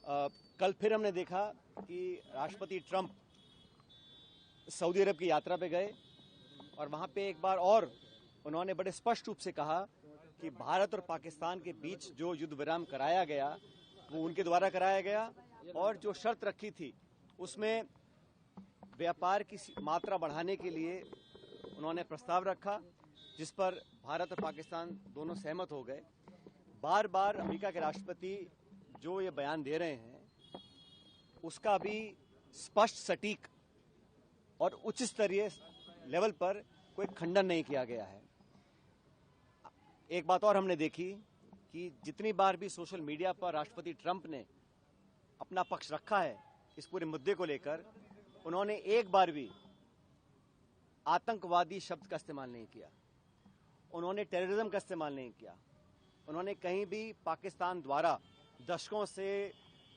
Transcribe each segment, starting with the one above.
कल फिर हमने देखा कि राष्ट्रपति ट्रंप सऊदी अरब की यात्रा पे गए और वहां पे एक बार और उन्होंने बड़े स्पष्ट रूप से कहा कि भारत और पाकिस्तान के बीच जो युद्ध विराम कराया गया वो उनके द्वारा कराया गया और जो शर्त रखी थी उसमें व्यापार की मात्रा बढ़ाने के लिए उन्होंने प्रस्ताव रखा, जिस पर भारत और पाकिस्तान दोनों सहमत हो गए। बार बार अमेरिका के राष्ट्रपति जो ये बयान दे रहे हैं उसका अभी स्पष्ट, सटीक और उच्च स्तरीय लेवल पर कोई खंडन नहीं किया गया है। एक बात और हमने देखी कि जितनी बार भी सोशल मीडिया पर राष्ट्रपति ट्रंप ने अपना पक्ष रखा है इस पूरे मुद्दे को लेकर, उन्होंने एक बार भी आतंकवादी शब्द का इस्तेमाल नहीं किया, उन्होंने टेररिज्म का इस्तेमाल नहीं किया, उन्होंने कहीं भी पाकिस्तान द्वारा दशकों से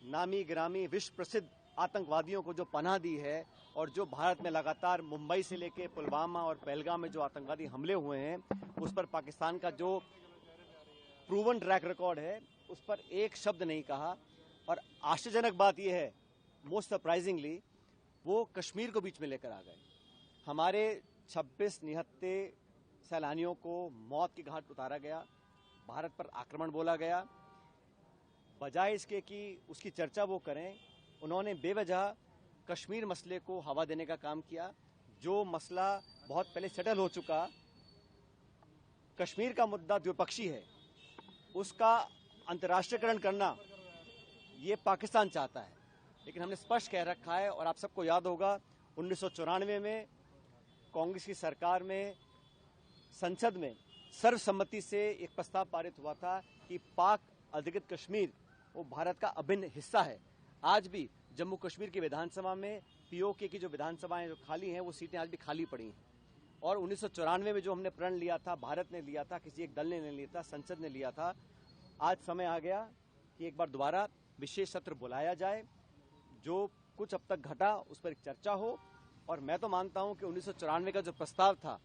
नामी गिरामी विश्व प्रसिद्ध आतंकवादियों को जो पनाह दी है और जो भारत में लगातार मुंबई से लेकर पुलवामा और पहलगाम में जो आतंकवादी हमले हुए हैं उस पर पाकिस्तान का जो प्रूवन ट्रैक रिकॉर्ड है उस पर एक शब्द नहीं कहा। और आश्चर्यजनक बात यह है, मोस्ट सरप्राइजिंगली, वो कश्मीर को बीच में लेकर आ गए। हमारे 26 निहत्थे सैलानियों को मौत की घाट उतारा गया, भारत पर आक्रमण बोला गया। बजाय इसके कि उसकी चर्चा वो करें, उन्होंने बेवजह कश्मीर मसले को हवा देने का काम किया। जो मसला बहुत पहले सेटल हो चुका, कश्मीर का मुद्दा द्विपक्षीय है, उसका अंतर्राष्ट्रीयकरण करना ये पाकिस्तान चाहता है। लेकिन हमने स्पष्ट कह रखा है और आप सबको याद होगा 1994 में कांग्रेस की सरकार में संसद में सर्वसम्मति से एक प्रस्ताव पारित हुआ था कि पाक अधिकृत कश्मीर वो भारत का अभिन्न हिस्सा है। आज भी जम्मू कश्मीर की विधानसभा में पीओके की जो विधानसभाएं जो खाली हैं वो सीटें आज भी खाली पड़ी हैं। और 1994 में जो हमने प्रण लिया था, भारत ने लिया था, किसी एक दल ने नहीं लिया था, संसद ने लिया था। आज समय आ गया कि एक बार दोबारा विशेष सत्र बुलाया जाए, जो कुछ अब तक घटा उस पर एक चर्चा हो। और मैं तो मानता हूं कि 1994 का जो प्रस्ताव था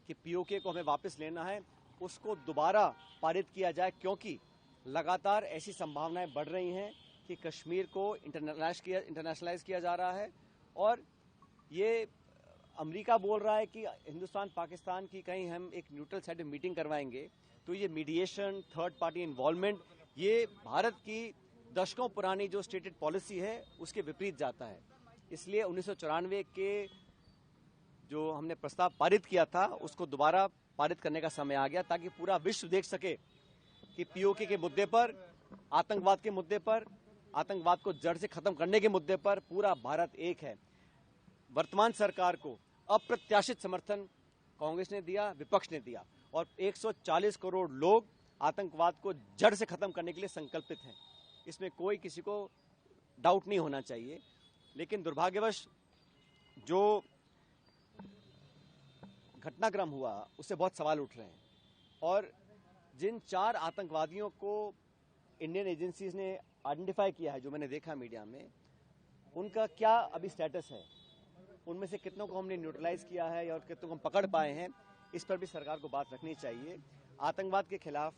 कि पीओके को हमें वापस लेना है, उसको दोबारा पारित किया जाए, क्योंकि लगातार ऐसी संभावनाएं बढ़ रही हैं कि कश्मीर को इंटरनेशनलाइज किया जा रहा है। और ये अमेरिका बोल रहा है कि हिंदुस्तान पाकिस्तान की कहीं हम एक न्यूट्रल साइड में मीटिंग करवाएंगे, तो ये मीडिएशन, थर्ड पार्टी इन्वॉल्वमेंट, ये भारत की दशकों पुरानी जो स्टेटेड पॉलिसी है उसके विपरीत जाता है। इसलिए 1994 के जो हमने प्रस्ताव पारित किया था उसको दोबारा पारित करने का समय आ गया, ताकि पूरा विश्व देख सके कि पीओके के मुद्दे पर, आतंकवाद के मुद्दे पर, आतंकवाद को जड़ से खत्म करने के मुद्दे पर पूरा भारत एक है। वर्तमान सरकार को अप्रत्याशित समर्थन कांग्रेस ने दिया, विपक्ष ने दिया, और 140 करोड़ लोग आतंकवाद को जड़ से खत्म करने के लिए संकल्पित हैं। इसमें कोई किसी को डाउट नहीं होना चाहिए। लेकिन दुर्भाग्यवश जो घटनाक्रम हुआ उससे बहुत सवाल उठ रहे हैं। और जिन 4 आतंकवादियों को इंडियन एजेंसीज ने आइडेंटिफाई किया है, जो मैंने देखा मीडिया में, उनका क्या अभी स्टेटस है, उनमें से कितनों को हमने न्यूट्रलाइज किया है और कितनों को हम पकड़ पाए हैं, इस पर भी सरकार को बात रखनी चाहिए। आतंकवाद के खिलाफ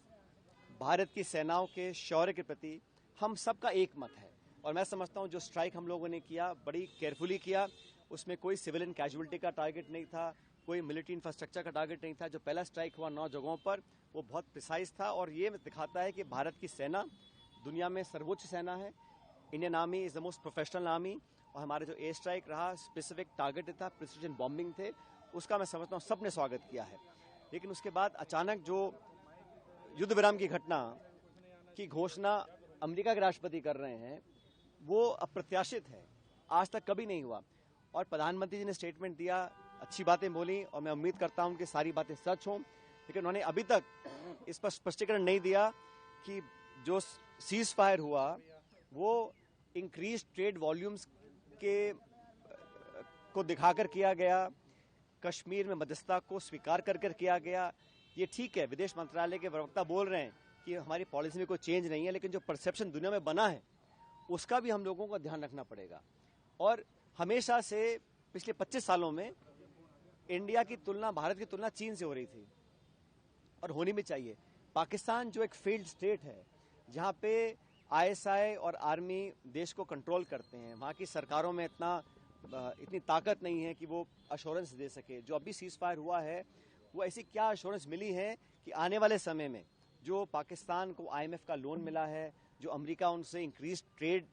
भारत की सेनाओं के शौर्य के प्रति हम सबका एक मत है। और मैं समझता हूं जो स्ट्राइक हम लोगों ने किया बड़ी केयरफुली किया, उसमें कोई सिविलियन कैजुअलिटी का टारगेट नहीं था, कोई मिलिट्री इंफ्रास्ट्रक्चर का टारगेट नहीं था। जो पहला स्ट्राइक हुआ 9 जगहों पर, वो बहुत प्रिसाइज था और ये दिखाता है कि भारत की सेना दुनिया में सर्वोच्च सेना है। Indian army is the most professional army. और हमारे जो एयर स्ट्राइक रहा, स्पेसिफिक टारगेट था, प्रिसिजन बॉम्बिंग थे, उसका मैं समझता हूँ सबने स्वागत किया है। लेकिन उसके बाद अचानक जो युद्ध विराम की घटना की घोषणा अमेरिका के राष्ट्रपति कर रहे हैं वो अप्रत्याशित है, आज तक कभी नहीं हुआ। और प्रधानमंत्री जी ने स्टेटमेंट दिया, अच्छी बातें बोली और मैं उम्मीद करता हूं कि सारी बातें सच हों, लेकिन उन्होंने अभी तक इस पर स्पष्टीकरण नहीं दिया कि जो सीज फायर हुआ वो इंक्रीज ट्रेड वॉल्यूम्स के को दिखाकर किया गया, कश्मीर में मध्यस्थता को स्वीकार कर किया गया। ये ठीक है, विदेश मंत्रालय के प्रवक्ता बोल रहे हैं कि हमारी पॉलिसी में कोई चेंज नहीं है, लेकिन जो परसेप्शन दुनिया में बना है उसका भी हम लोगों को ध्यान रखना पड़ेगा। और हमेशा से पिछले 25 सालों में इंडिया की तुलना, भारत की तुलना चीन से हो रही थी और होनी भी चाहिए। पाकिस्तान जो एक फेल्ड स्टेट है, जहां पे आईएसआई और आर्मी देश को कंट्रोल करते हैं, वहाँ की सरकारों में इतनी ताकत नहीं है कि वो अश्योरेंस दे सके। जो अभी सीज फायर हुआ है वो ऐसी क्या अश्योरेंस मिली है कि आने वाले समय में जो पाकिस्तान को आईएमएफ का लोन मिला है, जो अमेरिका उनसे इंक्रीज ट्रेड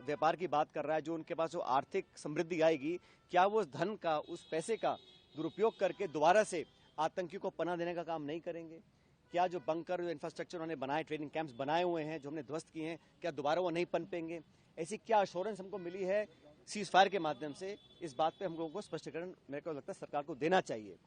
व्यापार की बात कर रहा है, जो उनके पास जो आर्थिक समृद्धि आएगी, क्या वो उस धन का, उस पैसे का दुरुपयोग करके दोबारा से आतंकियों को पनाह देने का काम नहीं करेंगे? क्या जो बंकर, जो इंफ्रास्ट्रक्चर उन्होंने बनाए, ट्रेनिंग कैंप्स बनाए हुए हैं, जो हमने ध्वस्त किए हैं, क्या दोबारा वो नहीं पनपेंगे? ऐसी क्या अश्योरेंस हमको मिली है सीज फायर के माध्यम से? इस बात पे हम लोगों को स्पष्टीकरण मेरे को लगता है सरकार को देना चाहिए।